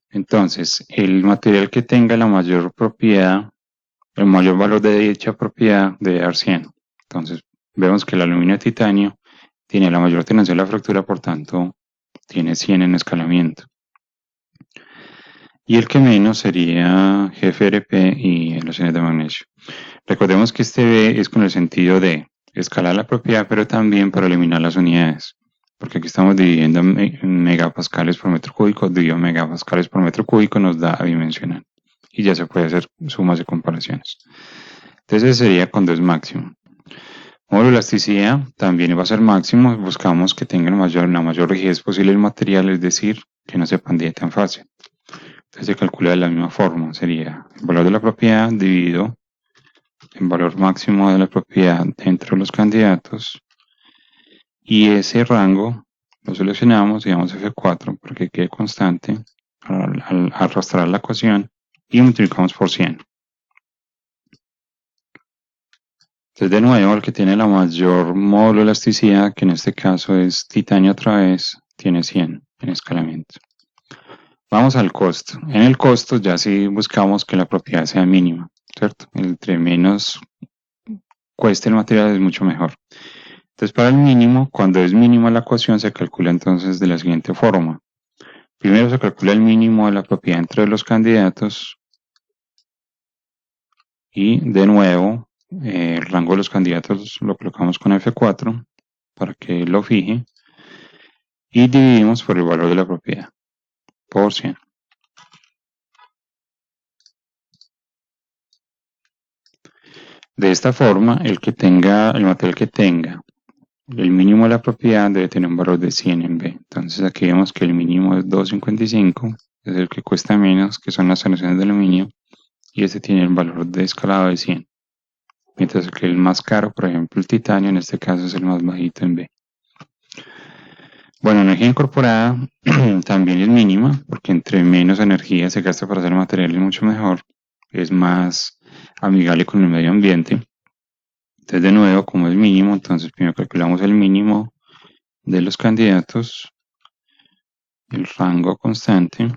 A: Entonces, el material que tenga la mayor propiedad, el mayor valor de dicha propiedad debe dar 100. Entonces, vemos que el aluminio titanio tiene la mayor tenacidad de la fractura, por tanto, tiene 100 en escalamiento. Y el que menos sería GFRP y aleaciones de magnesio. Recordemos que este B es con el sentido de escalar la propiedad, pero también para eliminar las unidades. Porque aquí estamos dividiendo en megapascales por metro cúbico, dividido megapascales por metro cúbico nos da adimensional. Y ya se puede hacer sumas y comparaciones. Entonces ese sería cuando es máximo. Módulo de elasticidad también va a ser máximo. Buscamos que tenga la mayor rigidez posible el material, es decir, que no se pandee tan fácil. Entonces se calcula de la misma forma. Sería el valor de la propiedad dividido el valor máximo de la propiedad entre los candidatos. Y ese rango lo seleccionamos, digamos F4, para que quede constante al arrastrar la ecuación. y multiplicamos por 100. Entonces, de nuevo, el que tiene la mayor módulo de elasticidad, que en este caso es titanio otra vez, tiene 100 en escalamiento. Vamos al costo. En el costo ya sí buscamos que la propiedad sea mínima, ¿cierto? Entre menos cueste el material es mucho mejor. Entonces, para el mínimo, cuando es mínima la ecuación, se calcula entonces de la siguiente forma. Primero se calcula el mínimo de la propiedad entre los candidatos y de nuevo el rango de los candidatos lo colocamos con F4 para que lo fije y dividimos por el valor de la propiedad por 100. De esta forma, el material que tenga el mínimo de la propiedad debe tener un valor de 100 en B. Entonces aquí vemos que el mínimo es 2.55, es el que cuesta menos, que son las soluciones de aluminio, y este tiene el valor de escalado de 100. Mientras que el más caro, por ejemplo el titanio, en este caso es el más bajito en B. Bueno, energía incorporada también es mínima, porque entre menos energía se gasta para hacer materiales mucho mejor, es más amigable con el medio ambiente. Entonces, de nuevo, como es mínimo, entonces primero calculamos el mínimo de los candidatos, el rango constante,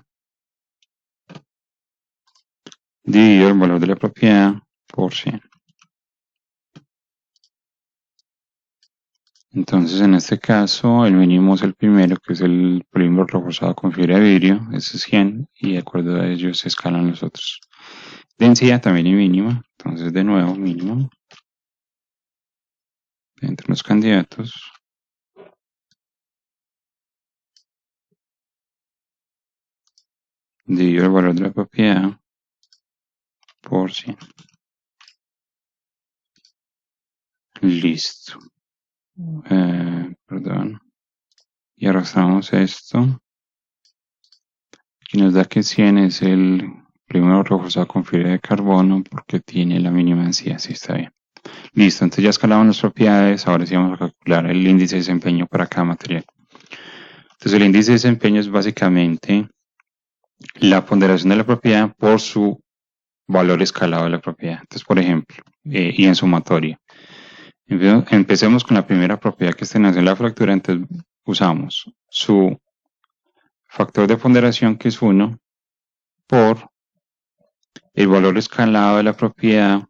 A: dividido el valor de la propiedad por 100. Entonces, en este caso, el mínimo es el primero, que es el polímero reforzado con fibra de vidrio, ese es 100, y de acuerdo a ello se escalan los otros. Densidad también es mínima, entonces de nuevo, mínimo entre los candidatos. Dividido el valor de la propiedad por 100. Listo. Perdón. Y arrastramos esto. Aquí nos da que 100 es el primero reforzado con fibra de carbono porque tiene la mínima densidad. Sí, está bien. Listo, entonces ya escalamos las propiedades. Ahora sí vamos a calcular el índice de desempeño para cada material. Entonces el índice de desempeño es básicamente la ponderación de la propiedad por su valor escalado de la propiedad. Entonces, por ejemplo, y en sumatoria. Empecemos con la primera propiedad que es tenacidad de la fractura. Entonces usamos su factor de ponderación, que es 1, por el valor escalado de la propiedad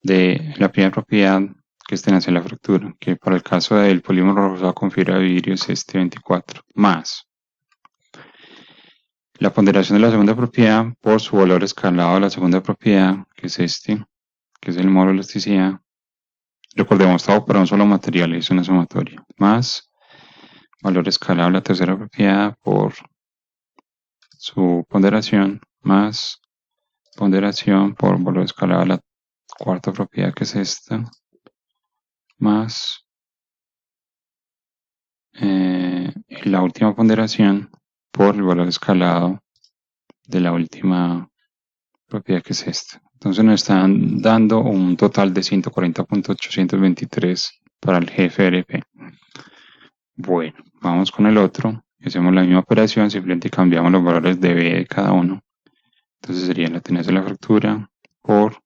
A: de la primera propiedad, que es tenacidad de la fractura, que para el caso del polímero reforzado con fibra de vidrio es este 24, más la ponderación de la segunda propiedad por su valor escalado de la segunda propiedad, que es este, que es el módulo de elasticidad. Recordemos, todo para un solo material, es una sumatoria, más valor escalado de la tercera propiedad por su ponderación, más ponderación por valor escalado de la cuarta propiedad, que es esta, más la última ponderación por el valor escalado de la última propiedad, que es esta. Entonces nos están dando un total de 140.823 para el GFRP. Bueno, vamos con el otro. Hacemos la misma operación, simplemente cambiamos los valores de B de cada uno. Entonces sería la tenacidad de la fractura por,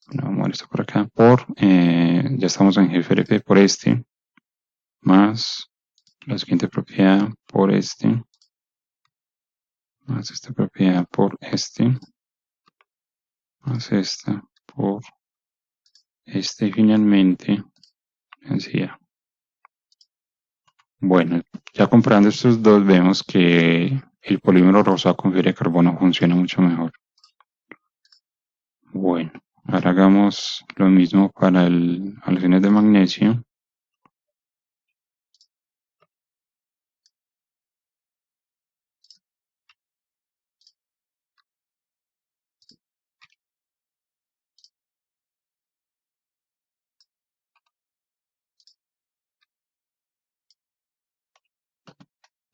A: vamos a mover esto por acá, por, ya estamos en GFRP por este, más la siguiente propiedad por este, más esta propiedad por este, más esta por este y finalmente densidad. Bueno, ya comparando estos dos vemos que el polímero rosado con fibra de carbono funciona mucho mejor. Bueno, ahora hagamos lo mismo para el aleaciones de magnesio.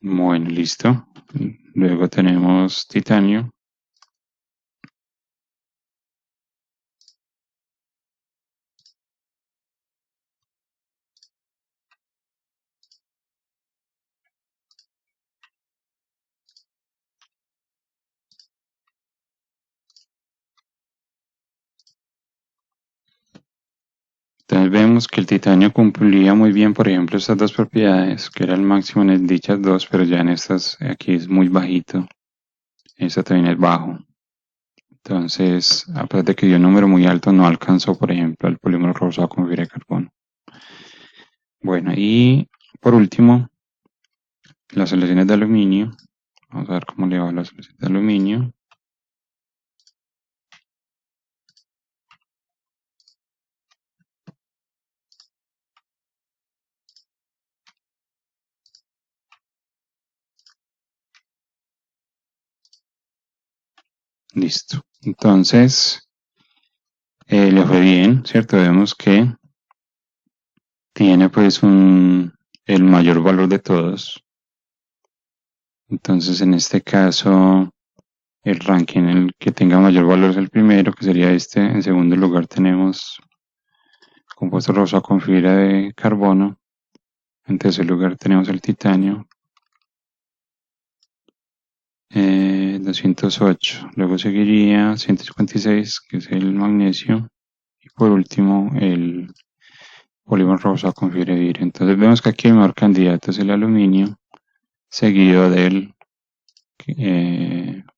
A: Bueno, listo. Luego tenemos titanio. Entonces vemos que el titanio cumplía muy bien, por ejemplo, estas dos propiedades, que era el máximo en dichas dos, pero ya en estas, aquí es muy bajito. Esta también es bajo. Entonces, a pesar de que dio un número muy alto, no alcanzó, por ejemplo, el polímero rosado con fibra de carbono. Bueno, y por último, las soluciones de aluminio. Vamos a ver cómo le va a las soluciones de aluminio. Listo. Entonces, le fue bien, ¿cierto? Vemos que tiene pues el mayor valor de todos. Entonces, en este caso, el ranking en el que tenga mayor valor es el primero, que sería este. En segundo lugar tenemos compuesto rosa con fibra de carbono. En tercer lugar tenemos el titanio. 208. Luego seguiría 156, que es el magnesio. Y por último, el polímero rosa con fibra de vidrio. Entonces vemos que aquí el mejor candidato es el aluminio, seguido del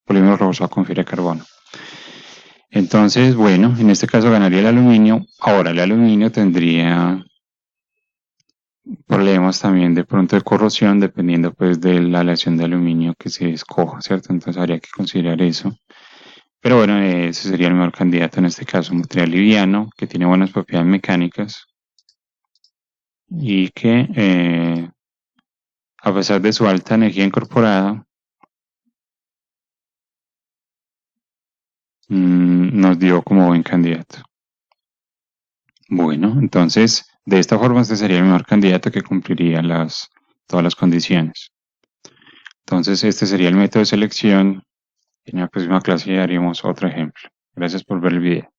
A: polímero rosa con fibra de carbono. Entonces, bueno, en este caso ganaría el aluminio. Ahora el aluminio tendría problemas también de pronto de corrosión, dependiendo pues de la aleación de aluminio que se escoja, ¿cierto? Entonces habría que considerar eso. Pero bueno, ese sería el mejor candidato en este caso, un material liviano, que tiene buenas propiedades mecánicas y que a pesar de su alta energía incorporada, nos dio como buen candidato. Bueno, entonces, de esta forma este sería el mejor candidato que cumpliría todas las condiciones. Entonces, este sería el método de selección. En la próxima clase haremos otro ejemplo. Gracias por ver el video.